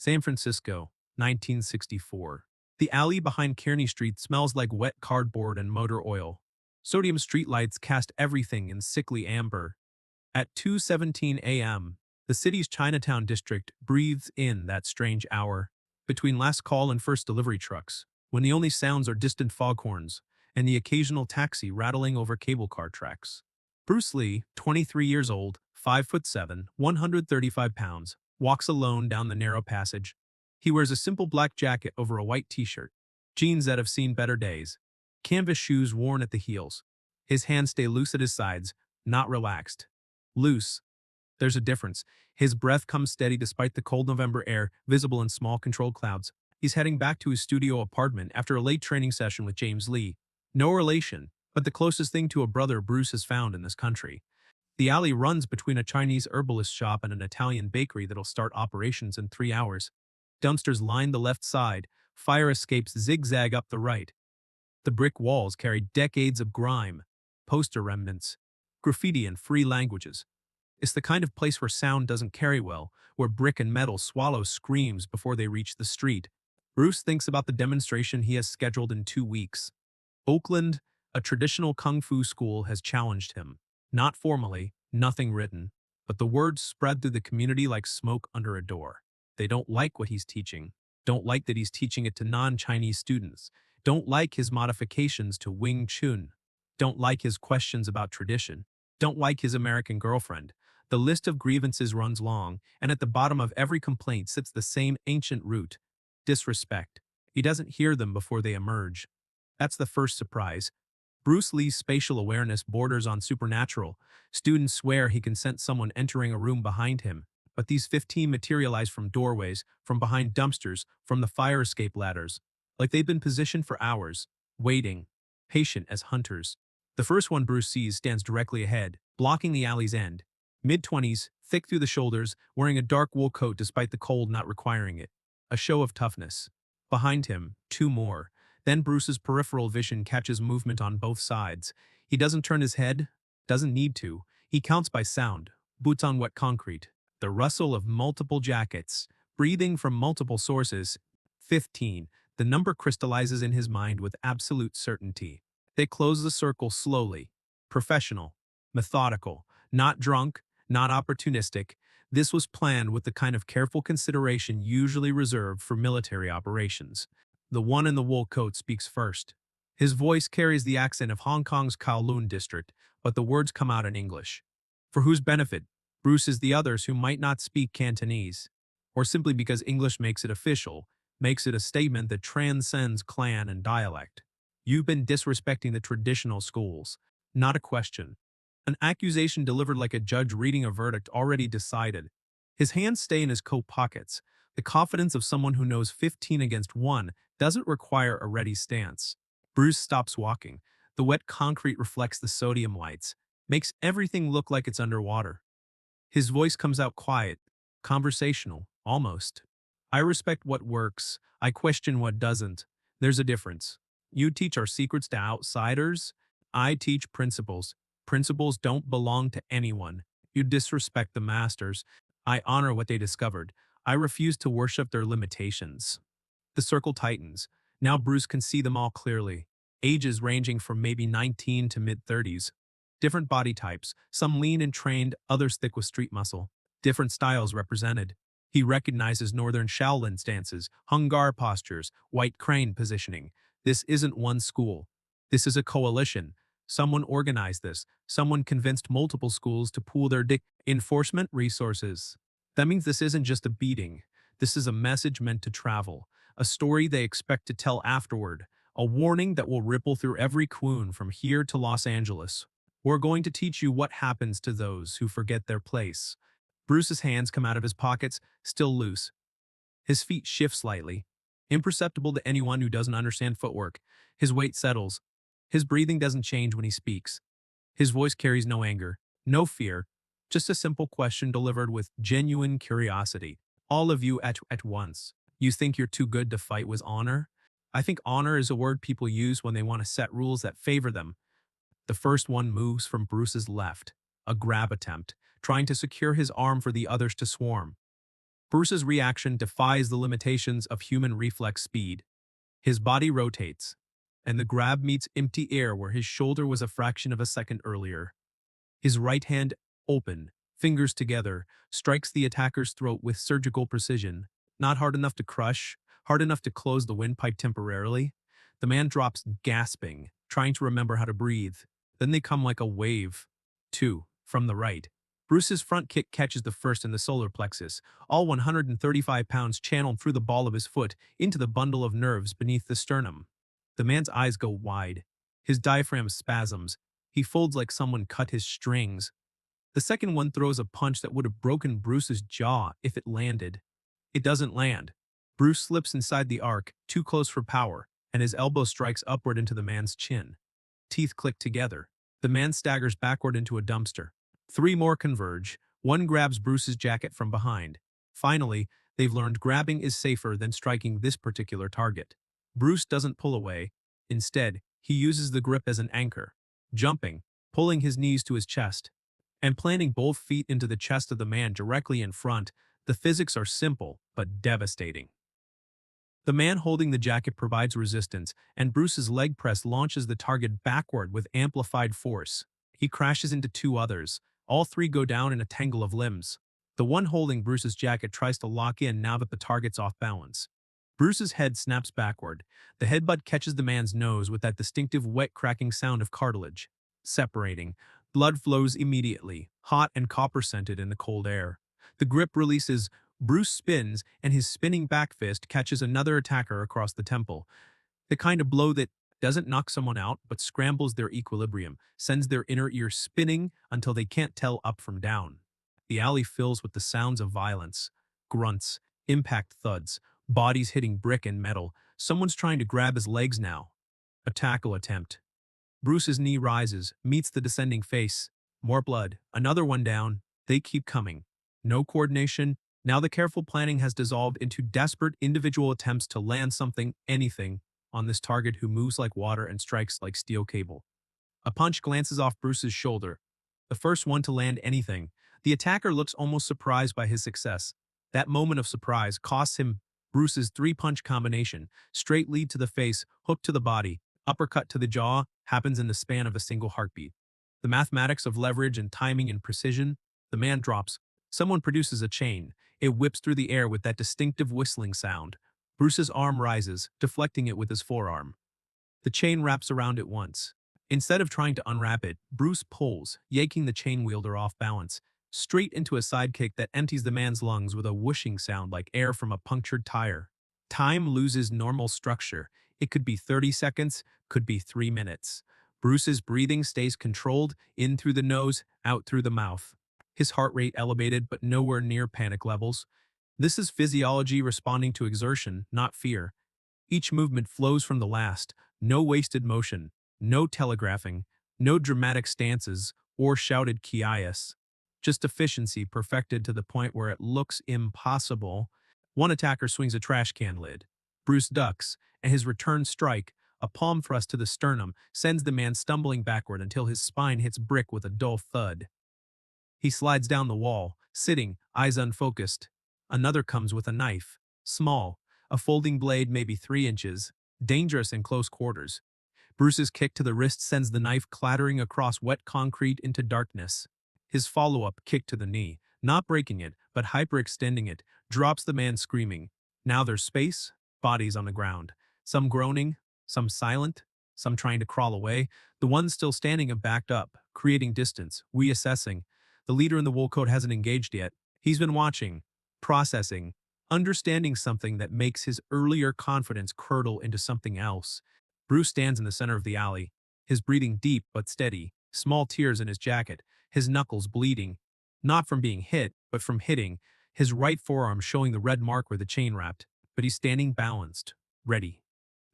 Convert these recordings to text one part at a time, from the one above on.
San Francisco, 1964. The alley behind Kearny Street smells like wet cardboard and motor oil. Sodium streetlights cast everything in sickly amber. At 2:17 a.m., the city's Chinatown district breathes in that strange hour between last call and first delivery trucks, when the only sounds are distant foghorns and the occasional taxi rattling over cable car tracks. Bruce Lee, 23 years old, 5'7", 135 pounds, walks alone down the narrow passage. He wears a simple black jacket over a white t-shirt, jeans that have seen better days, canvas shoes worn at the heels. His hands stay loose at his sides, not relaxed. Loose. There's a difference. His breath comes steady despite the cold November air, visible in small controlled clouds. He's heading back to his studio apartment after a late training session with James Lee. No relation, but the closest thing to a brother Bruce has found in this country. The alley runs between a Chinese herbalist shop and an Italian bakery that'll start operations in 3 hours. Dumpsters line the left side, fire escapes zigzag up the right. The brick walls carry decades of grime, poster remnants, graffiti in free languages. It's the kind of place where sound doesn't carry well, where brick and metal swallow screams before they reach the street. Bruce thinks about the demonstration he has scheduled in 2 weeks. Oakland, a traditional kung fu school, has challenged him. Not formally, nothing written, but the words spread through the community like smoke under a door. They don't like what he's teaching, don't like that he's teaching it to non-Chinese students, don't like his modifications to Wing Chun, don't like his questions about tradition, don't like his American girlfriend. The list of grievances runs long, and at the bottom of every complaint sits the same ancient root: disrespect. He doesn't hear them before they emerge. That's the first surprise. Bruce Lee's spatial awareness borders on supernatural. Students swear he can sense someone entering a room behind him, but these 15 materialize from doorways, from behind dumpsters, from the fire escape ladders, like they've been positioned for hours, waiting, patient as hunters. The first one Bruce sees stands directly ahead, blocking the alley's end. Mid-20s, thick through the shoulders, wearing a dark wool coat despite the cold not requiring it. A show of toughness. Behind him, 2 more. Then Bruce's peripheral vision catches movement on both sides. He doesn't turn his head, doesn't need to. He counts by sound, boots on wet concrete, the rustle of multiple jackets, breathing from multiple sources. 15. The number crystallizes in his mind with absolute certainty. They close the circle slowly. Professional. Methodical. Not drunk. Not opportunistic. This was planned with the kind of careful consideration usually reserved for military operations. The one in the wool coat speaks first. His voice carries the accent of Hong Kong's Kowloon district, but the words come out in English. For whose benefit? Bruce's the others who might not speak Cantonese. Or simply because English makes it official, makes it a statement that transcends clan and dialect. You've been disrespecting the traditional schools. Not a question. An accusation delivered like a judge reading a verdict already decided. His hands stay in his coat pockets. The confidence of someone who knows 15 against 1 doesn't require a ready stance. Bruce stops walking. The wet concrete reflects the sodium lights, makes everything look like it's underwater. His voice comes out quiet, conversational, almost. I respect what works. I question what doesn't. There's a difference. You teach our secrets to outsiders. I teach principles. Principles don't belong to anyone. You disrespect the masters. I honor what they discovered. I refuse to worship their limitations. The circle tightens. Now Bruce can see them all clearly. Ages ranging from maybe 19 to mid-30s. Different body types, some lean and trained, others thick with street muscle. Different styles represented. He recognizes northern Shaolin stances, Hung Gar postures, white crane positioning. This isn't one school. This is a coalition. Someone organized this. Someone convinced multiple schools to pool their enforcement resources. That means this isn't just a beating. This is a message meant to travel. A story they expect to tell afterward. A warning that will ripple through every Kowloon from here to Los Angeles. We're going to teach you what happens to those who forget their place. Bruce's hands come out of his pockets, still loose. His feet shift slightly, imperceptible to anyone who doesn't understand footwork. His weight settles. His breathing doesn't change when he speaks. His voice carries no anger, no fear, just a simple question delivered with genuine curiosity. All of you at once. You think you're too good to fight with honor? I think honor is a word people use when they want to set rules that favor them. The first one moves from Bruce's left, a grab attempt, trying to secure his arm for the others to swarm. Bruce's reaction defies the limitations of human reflex speed. His body rotates, and the grab meets empty air where his shoulder was a fraction of a second earlier. His right hand, open, fingers together, strikes the attacker's throat with surgical precision. Not hard enough to crush, hard enough to close the windpipe temporarily. The man drops gasping, trying to remember how to breathe. Then they come like a wave. Two, from the right. Bruce's front kick catches the first in the solar plexus, all 135 pounds channeled through the ball of his foot into the bundle of nerves beneath the sternum. The man's eyes go wide. His diaphragm spasms. He folds like someone cut his strings. The second one throws a punch that would have broken Bruce's jaw if it landed. It doesn't land. Bruce slips inside the arc, too close for power, and his elbow strikes upward into the man's chin. Teeth click together. The man staggers backward into a dumpster. Three more converge. One grabs Bruce's jacket from behind. Finally, they've learned grabbing is safer than striking this particular target. Bruce doesn't pull away. Instead, he uses the grip as an anchor, jumping, pulling his knees to his chest, and planting both feet into the chest of the man directly in front. The physics are simple, but devastating. The man holding the jacket provides resistance, and Bruce's leg press launches the target backward with amplified force. He crashes into two others. All three go down in a tangle of limbs. The one holding Bruce's jacket tries to lock in now that the target's off balance. Bruce's head snaps backward. The headbutt catches the man's nose with that distinctive wet cracking sound of cartilage. Separating. Blood flows immediately, hot and copper-scented in the cold air. The grip releases. Bruce spins, and his spinning back fist catches another attacker across the temple. The kind of blow that doesn't knock someone out, but scrambles their equilibrium, sends their inner ear spinning until they can't tell up from down. The alley fills with the sounds of violence. Grunts, impact thuds, bodies hitting brick and metal. Someone's trying to grab his legs now. A tackle attempt. Bruce's knee rises, meets the descending face. More blood, another one down. They keep coming. No coordination. Now the careful planning has dissolved into desperate individual attempts to land something, anything, on this target who moves like water and strikes like steel cable. A punch glances off Bruce's shoulder. The first one to land anything. The attacker looks almost surprised by his success. That moment of surprise costs him Bruce's three-punch combination. Straight lead to the face, hook to the body, uppercut to the jaw, happens in the span of a single heartbeat. The mathematics of leverage and timing and precision. The man drops. Someone produces a chain. It whips through the air with that distinctive whistling sound. Bruce's arm rises, deflecting it with his forearm. The chain wraps around it once. Instead of trying to unwrap it, Bruce pulls, yanking the chain wielder off balance, straight into a sidekick that empties the man's lungs with a whooshing sound like air from a punctured tire. Time loses normal structure. It could be 30 seconds, could be 3 minutes. Bruce's breathing stays controlled, in through the nose, out through the mouth. His heart rate elevated but nowhere near panic levels. This is physiology responding to exertion, not fear. Each movement flows from the last. No wasted motion, no telegraphing, no dramatic stances or shouted kias. Just efficiency perfected to the point where it looks impossible. One attacker swings a trash can lid. Bruce ducks, and his return strike, a palm thrust to the sternum, sends the man stumbling backward until his spine hits brick with a dull thud. He slides down the wall, sitting, eyes unfocused. Another comes with a knife. Small, a folding blade maybe 3 inches. Dangerous in close quarters. Bruce's kick to the wrist sends the knife clattering across wet concrete into darkness. His follow-up kick to the knee, not breaking it, but hyperextending it, drops the man screaming. Now there's space, bodies on the ground. Some groaning, some silent, some trying to crawl away. The ones still standing have backed up, creating distance, reassessing. The leader in the wool coat hasn't engaged yet. He's been watching, processing, understanding something that makes his earlier confidence curdle into something else. Bruce stands in the center of the alley, his breathing deep but steady, small tears in his jacket, his knuckles bleeding, not from being hit, but from hitting, his right forearm showing the red mark where the chain wrapped. But he's standing balanced, ready.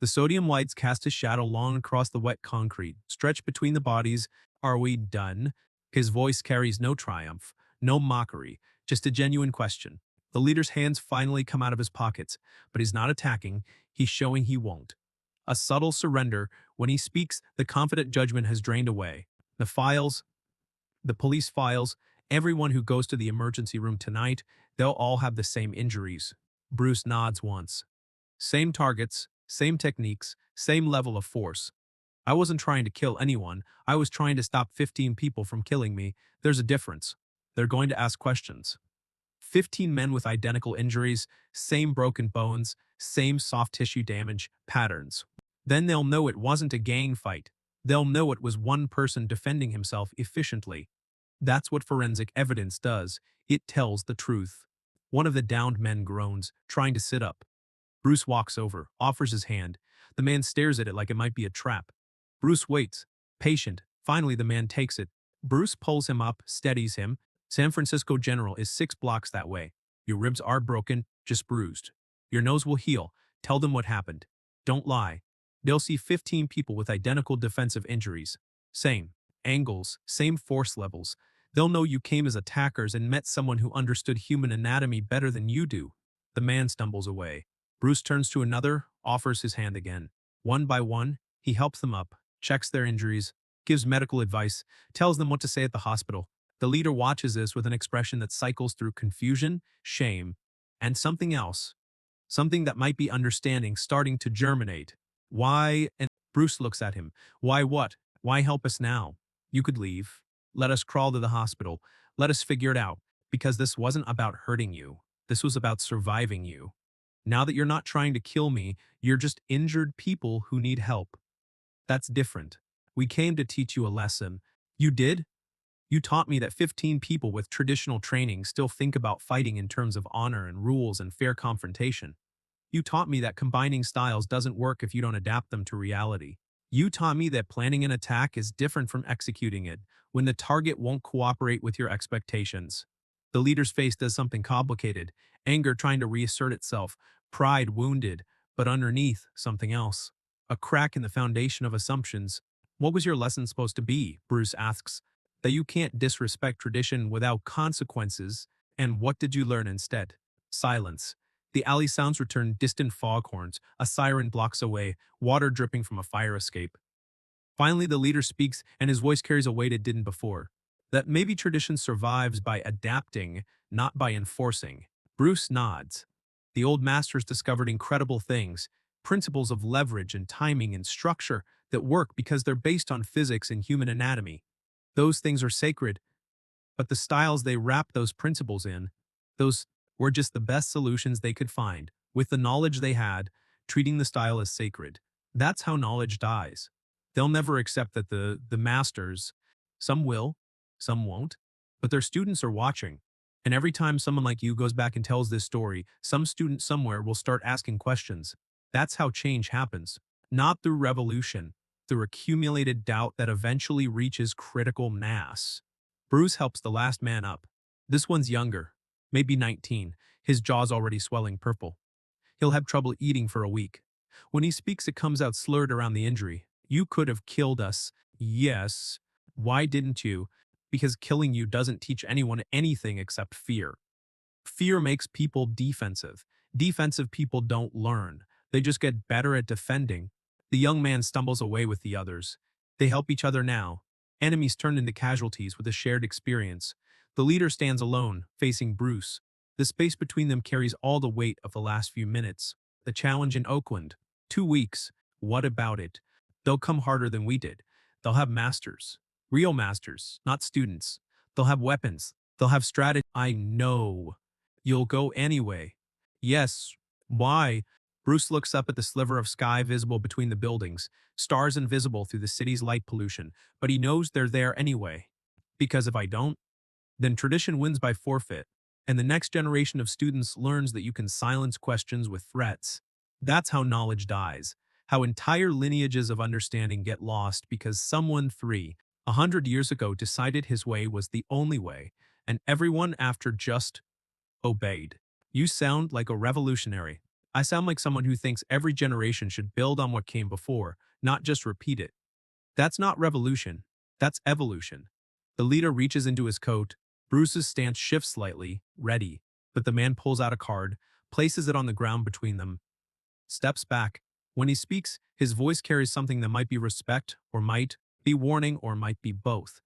The sodium lights cast a shadow long across the wet concrete, stretched between the bodies. Are we done? His voice carries no triumph, no mockery, just a genuine question. The leader's hands finally come out of his pockets, but he's not attacking, he's showing he won't. A subtle surrender. When he speaks, the confident judgment has drained away. The police files, everyone who goes to the emergency room tonight, They'll all have the same injuries. Bruce nods once. Same targets, same techniques, same level of force. I wasn't trying to kill anyone. I was trying to stop 15 people from killing me. There's a difference. They're going to ask questions. 15 men with identical injuries, same broken bones, same soft tissue damage, patterns. Then they'll know it wasn't a gang fight. They'll know it was one person defending himself efficiently. That's what forensic evidence does. It tells the truth. One of the downed men groans, trying to sit up. Bruce walks over, offers his hand. The man stares at it like it might be a trap. Bruce waits, patient. Finally, the man takes it. Bruce pulls him up, steadies him. San Francisco General is 6 blocks that way. Your ribs are broken, just bruised. Your nose will heal. Tell them what happened. Don't lie. They'll see 15 people with identical defensive injuries. Same angles, same force levels. They'll know you came as attackers and met someone who understood human anatomy better than you do. The man stumbles away. Bruce turns to another, offers his hand again. One by one, he helps them up, checks their injuries, gives medical advice, tells them what to say at the hospital. The leader watches this with an expression that cycles through confusion, shame, and something else. Something that might be understanding starting to germinate. Why? And Bruce looks at him. Why what? Why help us now? You could leave. Let us crawl to the hospital. Let us figure it out. Because this wasn't about hurting you. This was about surviving you. Now that you're not trying to kill me, you're just injured people who need help. That's different. We came to teach you a lesson. You did? You taught me that 15 people with traditional training still think about fighting in terms of honor and rules and fair confrontation. You taught me that combining styles doesn't work if you don't adapt them to reality. You taught me that planning an attack is different from executing it when the target won't cooperate with your expectations. The leader's face does something complicated, anger trying to reassert itself, pride wounded, but underneath, something else. A crack in the foundation of assumptions. What was your lesson supposed to be? Bruce asks. That you can't disrespect tradition without consequences, and what did you learn instead? Silence. The alley sounds return, distant foghorns, a siren blocks away, water dripping from a fire escape. Finally, the leader speaks, and his voice carries a weight it didn't before. That maybe tradition survives by adapting, not by enforcing. Bruce nods. The old masters discovered incredible things, principles of leverage and timing and structure that work because they're based on physics and human anatomy. Those things are sacred, but the styles they wrap those principles in, those were just the best solutions they could find, with the knowledge they had, treating the style as sacred. That's how knowledge dies. They'll never accept that the masters, some will, some won't, but their students are watching. And every time someone like you goes back and tells this story, some student somewhere will start asking questions. That's how change happens. Not through revolution, through accumulated doubt that eventually reaches critical mass. Bruce helps the last man up. This one's younger, maybe 19, his jaw's already swelling purple. He'll have trouble eating for a week. When he speaks, it comes out slurred around the injury. You could have killed us. Yes. Why didn't you? Because killing you doesn't teach anyone anything except fear. Fear makes people defensive. Defensive people don't learn. They just get better at defending. The young man stumbles away with the others. They help each other now. Enemies turn into casualties with a shared experience. The leader stands alone, facing Bruce. The space between them carries all the weight of the last few minutes. The challenge in Oakland. 2 weeks. What about it? They'll come harder than we did. They'll have masters. Real masters, not students. They'll have weapons. They'll have strategy. I know. You'll go anyway. Yes. Why? Bruce looks up at the sliver of sky visible between the buildings, stars invisible through the city's light pollution, but he knows they're there anyway. Because if I don't, then tradition wins by forfeit, and the next generation of students learns that you can silence questions with threats. That's how knowledge dies, how entire lineages of understanding get lost because someone 100 years ago decided his way was the only way, and everyone after just obeyed. You sound like a revolutionary. I sound like someone who thinks every generation should build on what came before, not just repeat it. That's not revolution. That's evolution. The leader reaches into his coat. Bruce's stance shifts slightly, ready, but the man pulls out a card, places it on the ground between them, steps back. When he speaks, his voice carries something that might be respect or might be warning or might be both.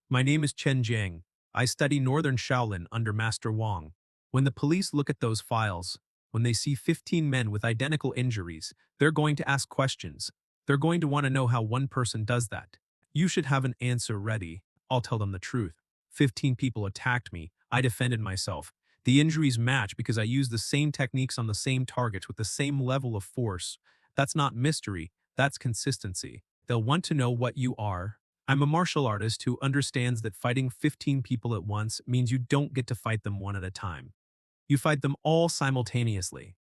My name is Chen Jiang. I study Northern Shaolin under Master Wang. When the police look at those files, when they see 15 men with identical injuries, they're going to ask questions. They're going to want to know how one person does that. You should have an answer ready. I'll tell them the truth. 15 people attacked me. I defended myself. The injuries match because I used the same techniques on the same targets with the same level of force. That's not mystery. That's consistency. They'll want to know what you are. I'm a martial artist who understands that fighting 15 people at once means you don't get to fight them one at a time. You fight them all simultaneously.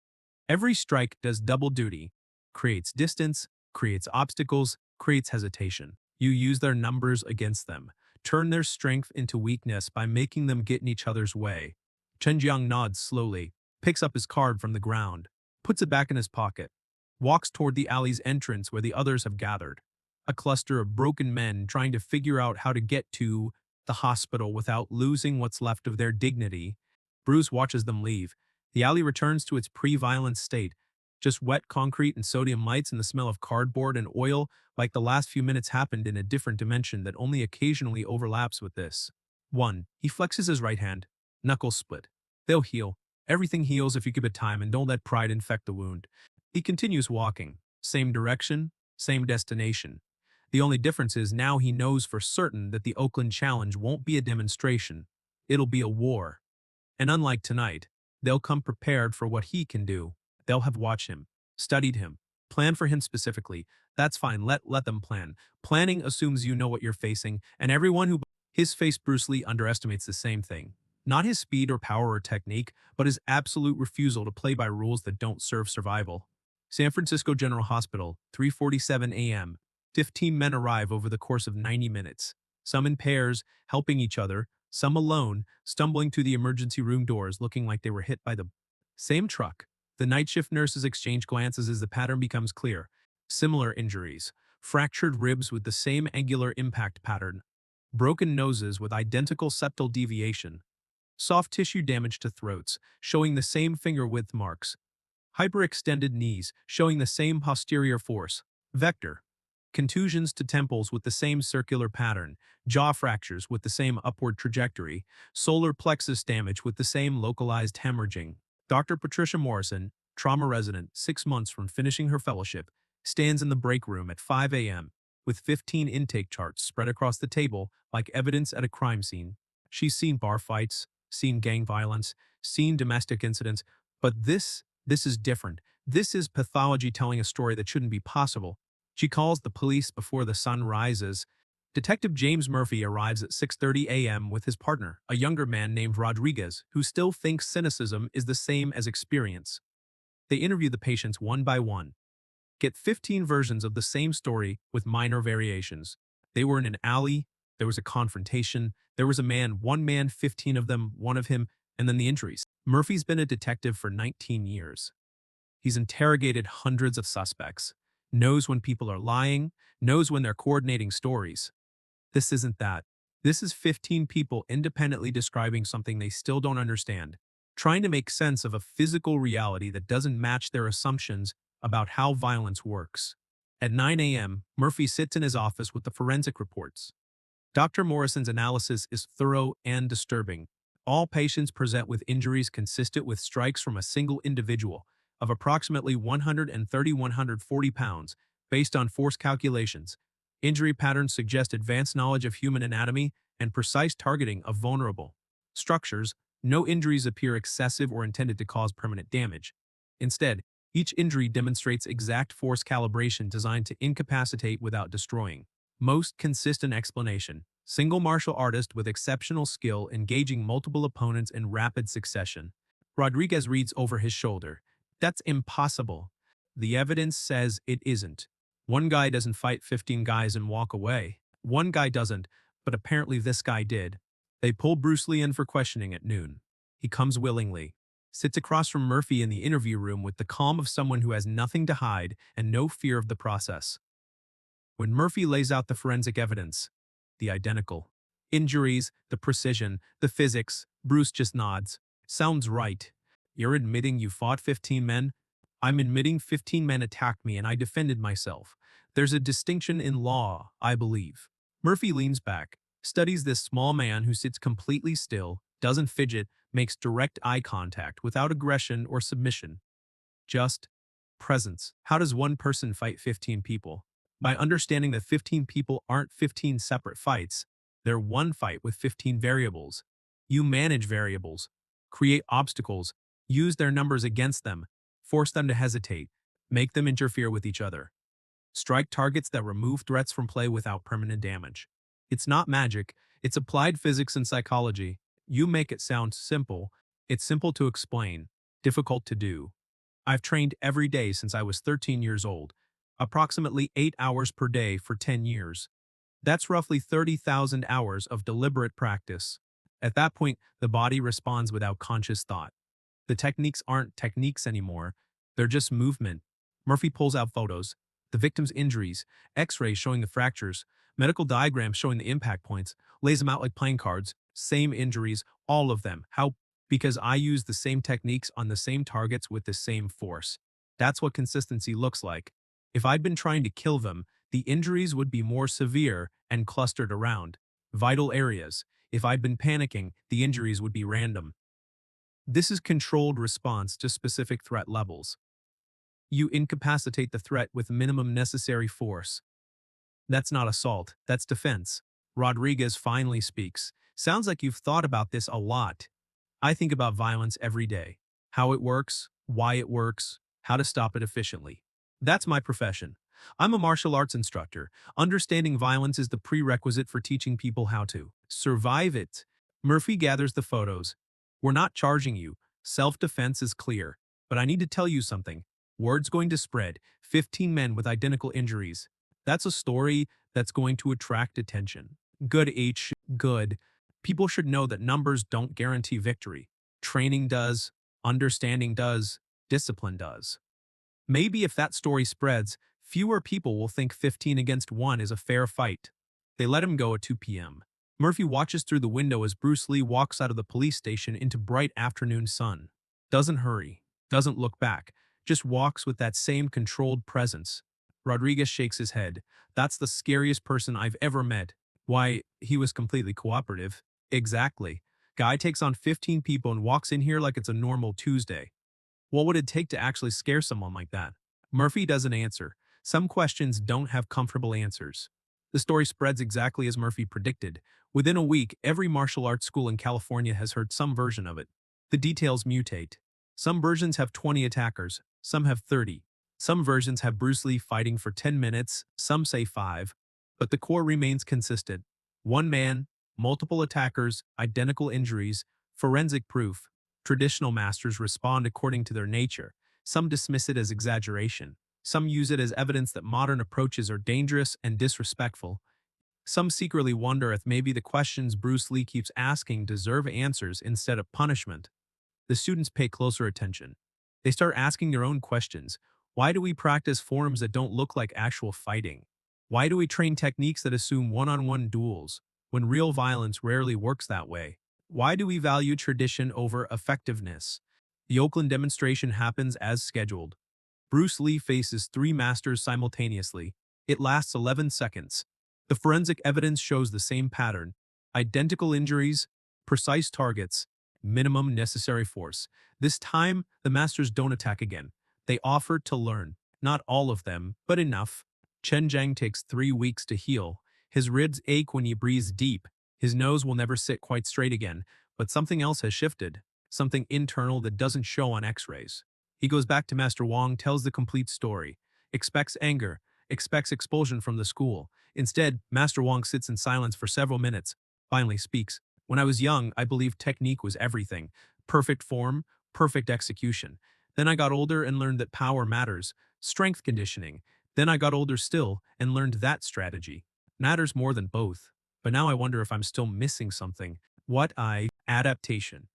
Every strike does double duty, creates distance, creates obstacles, creates hesitation. You use their numbers against them, turn their strength into weakness by making them get in each other's way. Chen Jiang nods slowly, picks up his card from the ground, puts it back in his pocket, walks toward the alley's entrance where the others have gathered. A cluster of broken men trying to figure out how to get to the hospital without losing what's left of their dignity. Bruce watches them leave. The alley returns to its pre-violent state, just wet concrete and sodium lights and the smell of cardboard and oil, like the last few minutes happened in a different dimension that only occasionally overlaps with this. 1. He flexes his right hand. Knuckles split. They'll heal. Everything heals if you give it time and don't let pride infect the wound. He continues walking. Same direction, same destination. The only difference is now he knows for certain that the Oakland Challenge won't be a demonstration. It'll be a war. And unlike tonight, they'll come prepared for what he can do. They'll have watched him, studied him, planned for him specifically. That's fine, let them plan. Planning assumes you know what you're facing, and everyone who... His face Bruce Lee underestimates the same thing. Not his speed or power or technique, but his absolute refusal to play by rules that don't serve survival. San Francisco General Hospital, 3:47 a.m. 15 men arrive over the course of 90 minutes. Some in pairs, helping each other, some alone, stumbling to the emergency room doors looking like they were hit by the same truck. The night shift nurses exchange glances as the pattern becomes clear. Similar injuries, fractured ribs with the same angular impact pattern, broken noses with identical septal deviation, soft tissue damage to throats, showing the same finger width marks, hyperextended knees, showing the same posterior force, vector, contusions to temples with the same circular pattern, jaw fractures with the same upward trajectory, solar plexus damage with the same localized hemorrhaging. Dr. Patricia Morrison, trauma resident 6 months from finishing her fellowship, stands in the break room at 5 a.m. with 15 intake charts spread across the table like evidence at a crime scene. She's seen bar fights, seen gang violence, seen domestic incidents, but this is different. This is pathology telling a story that shouldn't be possible. She calls the police before the sun rises. Detective James Murphy arrives at 6:30 a.m. with his partner, a younger man named Rodriguez, who still thinks cynicism is the same as experience. They interview the patients one by one. Get 15 versions of the same story with minor variations. They were in an alley, there was a confrontation, there was a man, one man, 15 of them, one of him, and then the injuries. Murphy's been a detective for 19 years. He's interrogated hundreds of suspects, knows when people are lying, knows when they're coordinating stories. This isn't that. This is 15 people independently describing something they still don't understand, trying to make sense of a physical reality that doesn't match their assumptions about how violence works. At 9 a.m., Murphy sits in his office with the forensic reports. Dr. Morrison's analysis is thorough and disturbing. All patients present with injuries consistent with strikes from a single individual of approximately 130–140 pounds, based on force calculations. Injury patterns suggest advanced knowledge of human anatomy and precise targeting of vulnerable structures. No injuries appear excessive or intended to cause permanent damage. Instead, each injury demonstrates exact force calibration designed to incapacitate without destroying. Most consistent explanation. Single martial artist with exceptional skill engaging multiple opponents in rapid succession. Rodriguez reads over his shoulder. That's impossible. The evidence says it isn't. One guy doesn't fight 15 guys and walk away. One guy doesn't, but apparently this guy did. They pull Bruce Lee in for questioning at noon. He comes willingly. Sits across from Murphy in the interview room with the calm of someone who has nothing to hide and no fear of the process. When Murphy lays out the forensic evidence, the identical injuries, the precision, the physics, Bruce just nods. Sounds right. You're admitting you fought 15 men? I'm admitting 15 men attacked me and I defended myself. There's a distinction in law, I believe. Murphy leans back, studies this small man who sits completely still, doesn't fidget, makes direct eye contact without aggression or submission. Just presence. How does one person fight 15 people? By understanding that 15 people aren't 15 separate fights, they're one fight with 15 variables. You manage variables, create obstacles, use their numbers against them, force them to hesitate, make them interfere with each other. Strike targets that remove threats from play without permanent damage. It's not magic, it's applied physics and psychology. You make it sound simple. It's simple to explain, difficult to do. I've trained every day since I was 13 years old, approximately 8 hours per day for 10 years. That's roughly 30,000 hours of deliberate practice. At that point, the body responds without conscious thought. The techniques aren't techniques anymore, they're just movement. Murphy pulls out photos, the victim's injuries, x-rays showing the fractures, medical diagrams showing the impact points, lays them out like playing cards, same injuries, all of them. How? Because I use the same techniques on the same targets with the same force. That's what consistency looks like. If I'd been trying to kill them, the injuries would be more severe and clustered around vital areas. If I'd been panicking, the injuries would be random. This is controlled response to specific threat levels. You incapacitate the threat with minimum necessary force. That's not assault, that's defense. Rodriguez finally speaks. Sounds like you've thought about this a lot. I think about violence every day. How it works, why it works, how to stop it efficiently. That's my profession. I'm a martial arts instructor. Understanding violence is the prerequisite for teaching people how to survive it. Murphy gathers the photos. We're not charging you. Self-defense is clear. But I need to tell you something. Word's going to spread. 15 men with identical injuries. That's a story that's going to attract attention. Good H, good. People should know that numbers don't guarantee victory. Training does, understanding does, discipline does. Maybe if that story spreads, fewer people will think 15 against 1 is a fair fight. They let him go at 2 p.m. Murphy watches through the window as Bruce Lee walks out of the police station into bright afternoon sun. Doesn't hurry, doesn't look back, just walks with that same controlled presence. Rodriguez shakes his head. That's the scariest person I've ever met. Why, he was completely cooperative. Exactly. Guy takes on 15 people and walks in here like it's a normal Tuesday. What would it take to actually scare someone like that? Murphy doesn't answer. Some questions don't have comfortable answers. The story spreads exactly as Murphy predicted. Within a week, every martial arts school in California has heard some version of it. The details mutate. Some versions have 20 attackers, some have 30. Some versions have Bruce Lee fighting for 10 minutes, some say 5. But the core remains consistent. One man, multiple attackers, identical injuries, forensic proof. Traditional masters respond according to their nature. Some dismiss it as exaggeration. Some use it as evidence that modern approaches are dangerous and disrespectful. Some secretly wonder if maybe the questions Bruce Lee keeps asking deserve answers instead of punishment. The students pay closer attention. They start asking their own questions. Why do we practice forms that don't look like actual fighting? Why do we train techniques that assume one-on-one duels, when real violence rarely works that way? Why do we value tradition over effectiveness? The Oakland demonstration happens as scheduled. Bruce Lee faces 3 masters simultaneously. It lasts 11 seconds. The forensic evidence shows the same pattern. Identical injuries, precise targets, minimum necessary force. This time, the masters don't attack again. They offer to learn. Not all of them, but enough. Chen Zhang takes 3 weeks to heal. His ribs ache when he breathes deep. His nose will never sit quite straight again, but something else has shifted. Something internal that doesn't show on x-rays. He goes back to Master Wong, tells the complete story. Expects anger, expects expulsion from the school. Instead, Master Wong sits in silence for several minutes, finally speaks. When I was young, I believed technique was everything. Perfect form, perfect execution. Then I got older and learned that power matters. Strength conditioning. Then I got older still and learned that strategy matters more than both. But now I wonder if I'm still missing something. Adaptation.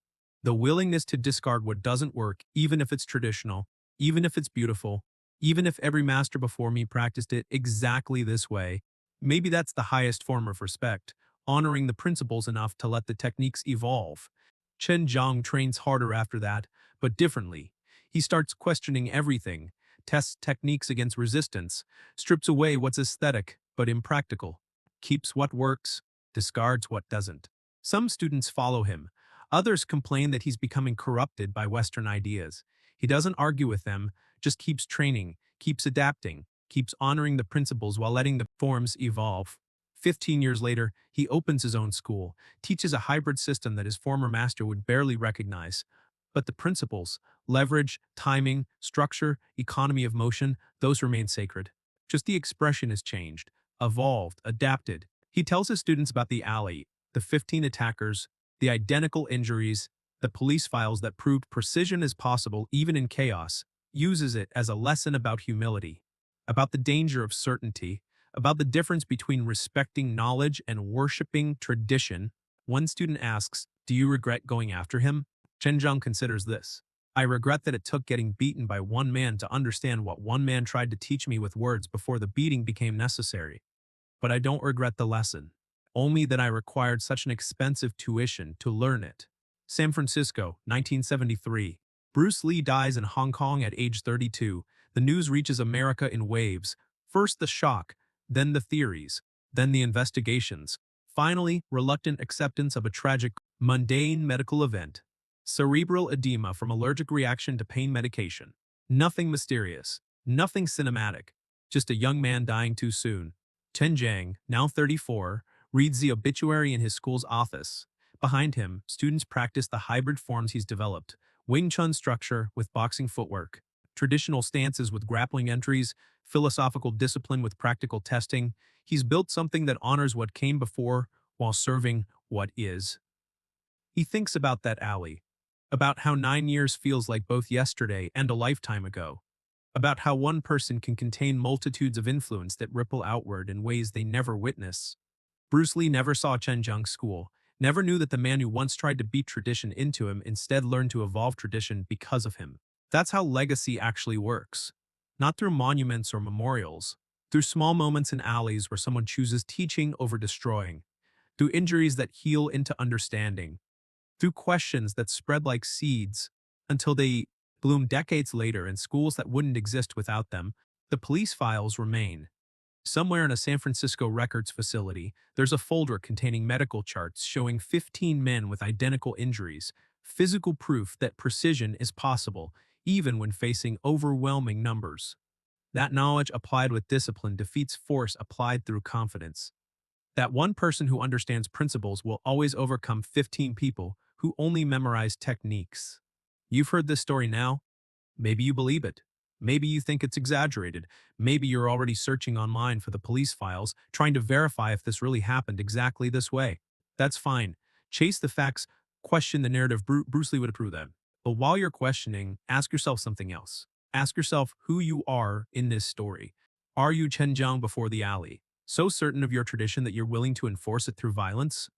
The willingness to discard what doesn't work, even if it's traditional, even if it's beautiful, even if every master before me practiced it exactly this way. Maybe that's the highest form of respect, honoring the principles enough to let the techniques evolve. Chen Zhang trains harder after that, but differently. He starts questioning everything, tests techniques against resistance, strips away what's aesthetic but impractical, keeps what works, discards what doesn't. Some students follow him. Others complain that he's becoming corrupted by Western ideas. He doesn't argue with them, just keeps training, keeps adapting, keeps honoring the principles while letting the forms evolve. 15 years later, he opens his own school, teaches a hybrid system that his former master would barely recognize. But the principles, leverage, timing, structure, economy of motion, those remain sacred. Just the expression has changed, evolved, adapted. He tells his students about the alley, the 15 attackers, the identical injuries, the police files that proved precision is possible even in chaos, uses it as a lesson about humility, about the danger of certainty, about the difference between respecting knowledge and worshiping tradition. One student asks, "Do you regret going after him?" Chen Zhang considers this. "I regret that it took getting beaten by one man to understand what one man tried to teach me with words before the beating became necessary. But I don't regret the lesson, only that I required such an expensive tuition to learn it." San Francisco, 1973. Bruce Lee dies in Hong Kong at age 32. The news reaches America in waves. First the shock, then the theories, then the investigations. Finally, reluctant acceptance of a tragic, mundane medical event. Cerebral edema from allergic reaction to pain medication. Nothing mysterious, nothing cinematic, just a young man dying too soon. Chen Zhang, now 34, reads the obituary in his school's office. Behind him, students practice the hybrid forms he's developed. Wing Chun structure with boxing footwork, traditional stances with grappling entries, philosophical discipline with practical testing. He's built something that honors what came before while serving what is. He thinks about that alley, about how 9 years feels like both yesterday and a lifetime ago, about how one person can contain multitudes of influence that ripple outward in ways they never witness. Bruce Lee never saw Chen Zhang's school, never knew that the man who once tried to beat tradition into him instead learned to evolve tradition because of him. That's how legacy actually works. Not through monuments or memorials, through small moments in alleys where someone chooses teaching over destroying, through injuries that heal into understanding, through questions that spread like seeds until they bloom decades later in schools that wouldn't exist without them. The police files remain. Somewhere in a San Francisco records facility, there's a folder containing medical charts showing 15 men with identical injuries, physical proof that precision is possible, even when facing overwhelming numbers. That knowledge applied with discipline defeats force applied through confidence. That one person who understands principles will always overcome 15 people who only memorize techniques. You've heard this story now. Maybe you believe it. Maybe you think it's exaggerated. Maybe you're already searching online for the police files, trying to verify if this really happened exactly this way. That's fine. Chase the facts, question the narrative. Bruce Lee would approve that. But while you're questioning, ask yourself something else. Ask yourself who you are in this story. Are you Chen Zhang before the alley? So certain of your tradition that you're willing to enforce it through violence?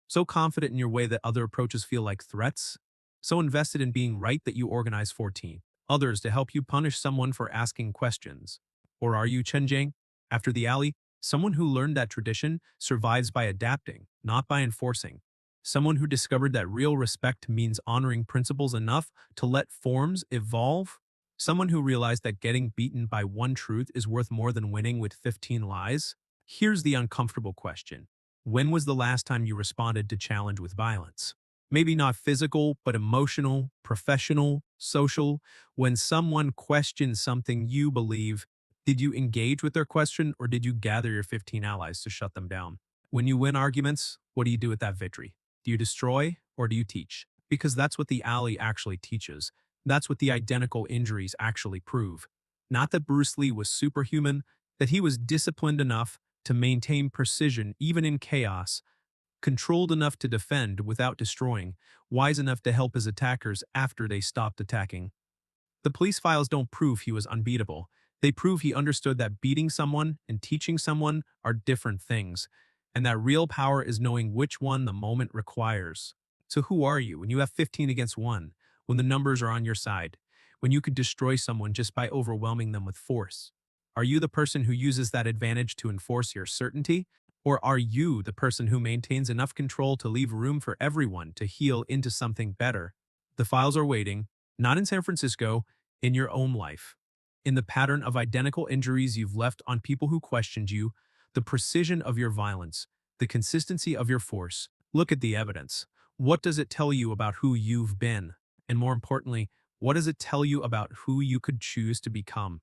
So confident in your way that other approaches feel like threats? So invested in being right that you organize 14 others to help you punish someone for asking questions? Or are you Chen Zhang, after the alley, someone who learned that tradition survives by adapting, not by enforcing? Someone who discovered that real respect means honoring principles enough to let forms evolve? Someone who realized that getting beaten by one truth is worth more than winning with 15 lies? Here's the uncomfortable question. When was the last time you responded to challenge with violence? Maybe not physical, but emotional, professional, social. When someone questions something you believe, did you engage with their question or did you gather your 15 allies to shut them down? When you win arguments, what do you do with that victory? Do you destroy or do you teach? Because that's what the alley actually teaches. That's what the identical injuries actually prove. Not that Bruce Lee was superhuman, that he was disciplined enough to maintain precision even in chaos, controlled enough to defend without destroying, wise enough to help his attackers after they stopped attacking. The police files don't prove he was unbeatable. They prove he understood that beating someone and teaching someone are different things, and that real power is knowing which one the moment requires. So who are you when you have 15 against 1, when the numbers are on your side, when you could destroy someone just by overwhelming them with force? Are you the person who uses that advantage to enforce your certainty? Or are you the person who maintains enough control to leave room for everyone to heal into something better? The files are waiting, not in San Francisco, in your own life. In the pattern of identical injuries you've left on people who questioned you, the precision of your violence, the consistency of your force. Look at the evidence. What does it tell you about who you've been? And more importantly, what does it tell you about who you could choose to become?